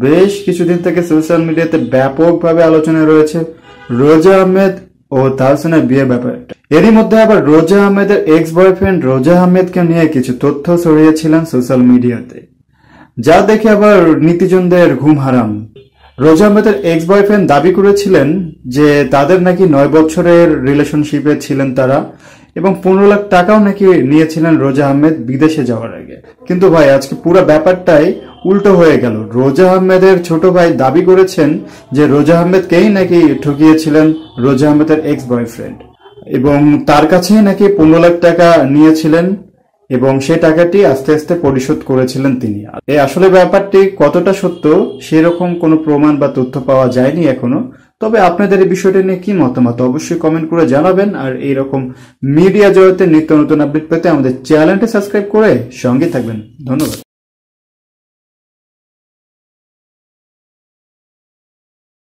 বেশ কিছুদিন থেকে সোশ্যাল মিডিয়াতে ব্যাপকভাবে আলোচনা রয়েছে রোজা আহমেদ ও তাহসানের বিয়ের ব্যাপারটা। এরই মধ্যে আবার রোজা আহমেদের এক্স বয়ফ্রেন্ড রোজা আহমেদকে নিয়ে কিছু তথ্য ছড়িয়েছিলেন সোশ্যাল মিডিয়াতে, যা দেখে আবার নীতিজনদের ঘুম হারাম। রোজা আহমেদের এক্স বয়ফ্রেন্ড দাবি করেছিলেন যে তাদের নাকি 9 বছরের রিলেশনশিপে ছিলেন তারা, এবং 15 লাখ টাকাও নাকি নিয়েছিলেন রোজা আহমেদ বিদেশে যাওয়ার আগে। কিন্তু ভাই আজকে পুরো ব্যাপারটাই উল্টো হয়ে গেল। রোজা আহমেদের ছোট ভাই দাবি করেছেন যে রোজা আহমেদকেই নাকি ঠকিয়েছিলেন রোজা আহমেদের এক্স বয়ফ্রেন্ড, এবং তার কাছেই নাকি 15 লাখ টাকা নিয়েছিলেন এবং সে টাকাটি আস্তে আস্তে পরিশোধ করেছিলেন তিনি। এই আসলে ব্যাপারটি কতটা সত্য সেরকম কোনো প্রমাণ বা তথ্য পাওয়া যায়নি এখনো। তবে আপনাদের এই বিষয়টি নিয়ে কি মতামত অবশ্যই কমেন্ট করে জানাবেন। আর এইরকম মিডিয়া জগতে নিত্য নতুন আপডেট পেতে আমাদের চ্যানেলটি সাবস্ক্রাইব করে সঙ্গে থাকবেন। ধন্যবাদ।